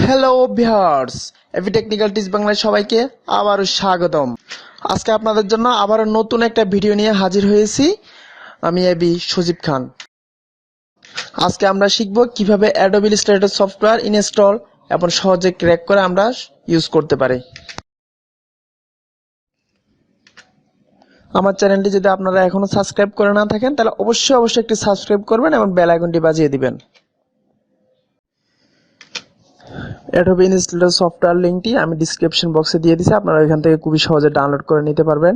Hello viewers, AV technical teach বাংলায় সবাইকে আবারও স্বাগতম। আজকে আপনাদের জন্য আবারও নতুন একটা ভিডিও নিয়ে হাজির হয়েছি। আমি এবি সজীব খান। আজকে আমরা শিখব কিভাবে অ্যাডোবি ইলাস্ট্রেটর সফটওয়্যার ইনস্টল এবং সহজে ক্র্যাক করে আমরা ইউজ করতে পারি। আমার চ্যানেলটি যদি আপনারা এখনো সাবস্ক্রাইব করে না থাকেন তাহলে অবশ্যই একটি সাবস্ক্রাইব করবেন এবং বেল আইকনটি বাজিয়ে দিবেন। অ্যাডোবি ইলাস্ট্রেটর সফটওয়্যার লিংকটি আমি ডেসক্রিপশন বক্সে দিয়ে দিয়েছি, আপনারা এখান থেকে খুবই সহজে ডাউনলোড করে নিতে পারবেন।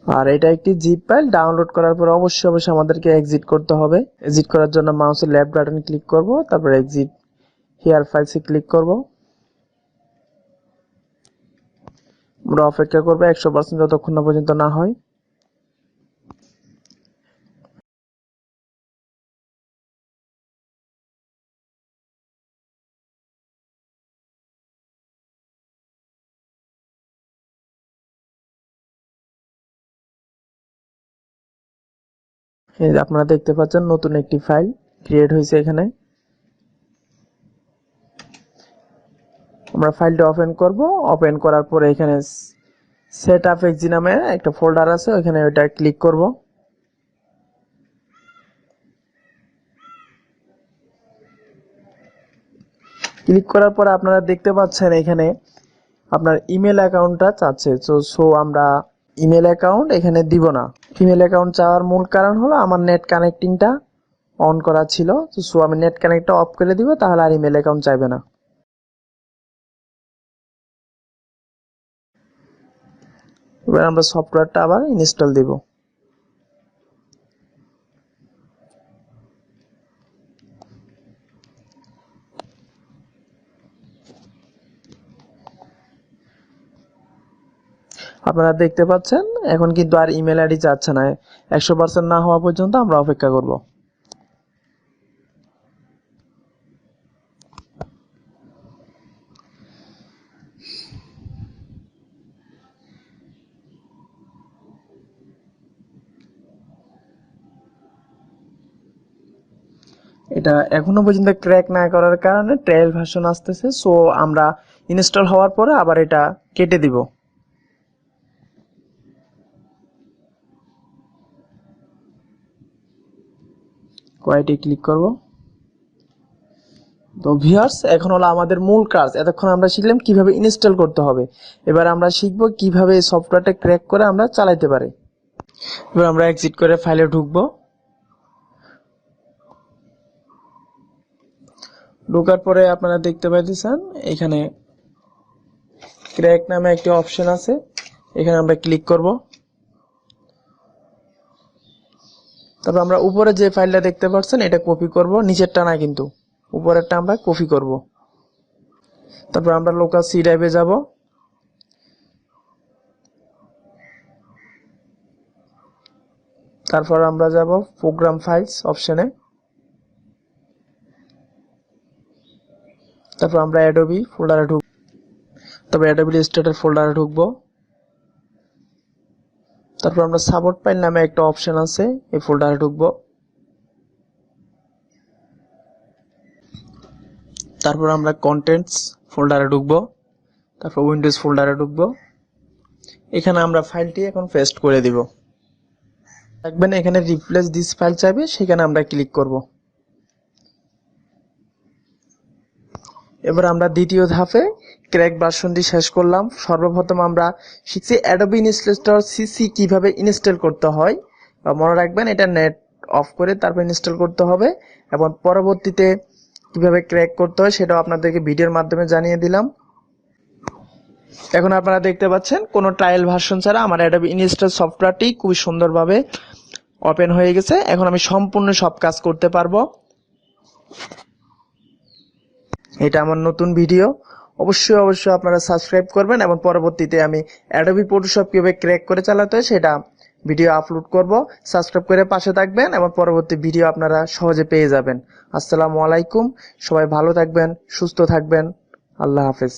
আর এটা একটি জিপ ফাইল। ডাউনলোড করার পর অবশ্যই আমাদেরকে এক্সিট করতে হবে। এক্সিট করার জন্য মাউসের লেফট বাটন ক্লিক করব, তারপর এক্সিট হিয়ার ফাইলসে ক্লিক করব। আমরা অপেক্ষা করব 100% যতক্ষণ না পর্যন্ত না হয়। এই যে আপনারা দেখতে পাচ্ছেন নতুন একটি ফাইল ক্রিয়েট হয়েছে এখানে। আমরা ফাইলটা ওপেন করব। ওপেন করার পরে এখানে সেটআপ এক্সি নামে একটা ফোল্ডার আছে, ওখানে ওটা ক্লিক করব। ক্লিক করার পর আপনারা দেখতে পাচ্ছেন এখানে আপনার ইমেল অ্যাকাউন্টটা চাচ্ছে। সো আমরা ইমেল অ্যাকাউন্ট এখানে দিব না। ইমেল অ্যাকাউন্ট চাওয়ার মূল কারণ হলো আমার নেট কানেক্টিংটা অন করা ছিল। সো আমি নেট কানেক্টটা অফ করে দিব, তাহলে আর ইমেল অ্যাকাউন্ট চাইবে না। এবার আমরা সফটওয়্যারটা আবার ইনস্টল দিব। আপনারা দেখতে পাচ্ছেন এখন কিন্তু আর ইমেল আইডি চাচ্ছে না। 100% না হওয়া পর্যন্ত আমরা অপেক্ষা করব। এটা এখনো পর্যন্ত ক্র্যাক না করার কারণে ট্রায়াল ভার্সন আসতেছে। সো আমরা ইনস্টল হওয়ার পরে আবার এটা কেটে দিব। কোয়াইটে ক্লিক করব। তো ভিউয়ার্স, এখন হলো আমাদের মূল কাজ। এতক্ষণ আমরা শিখলাম কিভাবে ইনস্টল করতে হবে। এবার আমরা শিখব কিভাবে এই সফটওয়্যারটা ক্র্যাক করে আমরা চালাতে পারি। এবার আমরা এক্সিট করে ফাইলে ঢুকবো। ঢোকার পরে আপনারা দেখতে পাইতেছেন এখানে ক্র্যাক নামে একটি অপশন আছে, এখানে আমরা ক্লিক করব। তারপর আমরা উপরে যে ফাইলটা দেখতে পাচ্ছেন এটা কপি করব, নিচেরটা না কিন্তু উপরেরটা আমরা কপি করব। তারপর আমরা লোকাল সি ড্রাইভে যাব। তারপর আমরা যাব প্রোগ্রাম ফাইলস অপশনে। তারপর আমরা অ্যাডোবি ফোল্ডারে ঢুকব। তারপর অ্যাডোবি ইলাস্ট্রেটর ফোল্ডারে ঢুকব। তারপর আমরা সাপোর্ট ফাইল নামে একটা অপশন আছে, এই ফোল্ডারে ঢুকব। তারপর আমরা কন্টেন্টস ফোল্ডারে ঢুকব। তারপর উইন্ডোজ ফোল্ডারে ঢুকব। এখানে আমরা ফাইলটি এখন পেস্ট করে দিব। দেখবেন এখানে রিপ্লেস দিস ফাইল চাইবে, সেখানে আমরা ক্লিক করব। এবার আমরা দ্বিতীয় ধাপে ক্র্যাক ভার্সনটি শেষ করলাম। সর্বপ্রথম আমরা শিখছি অ্যাডোবি ইলাস্ট্রেটর সিসি কিভাবে ইনস্টল করতে হয়। মনে রাখবেন এটা নেট অফ করে তারপর ইনস্টল করতে হবে, এবং পরবর্তীতে কিভাবে ক্র্যাক করতে হয় সেটাও আপনাদেরকে ভিডিওর মাধ্যমে জানিয়ে দিলাম। এখন আপনারা দেখতে পাচ্ছেন কোনো ট্রায়াল ভার্সন ছাড়া আমার অ্যাডোবি ইলাস্ট্রেটর সফটওয়্যারটি খুবই সুন্দরভাবে ওপেন হয়ে গেছে। এখন আমি সম্পূর্ণ সব কাজ করতে পারবো। এটা আমার নতুন ভিডিও। অবশ্যই আপনারা সাবস্ক্রাইব করবেন, এবং পরবর্তীতে আমি অ্যাডোবি ফটোশপ কিভাবে ক্র্যাক করে চালাতে হয় সেটা ভিডিও আপলোড করব। সাবস্ক্রাইব করে পাশে থাকবেন এবং পরবর্তী ভিডিও আপনারা সহজে পেয়ে যাবেন। আসসালামু আলাইকুম, সবাই ভালো থাকবেন, সুস্থ থাকবেন। আল্লাহ হাফেজ।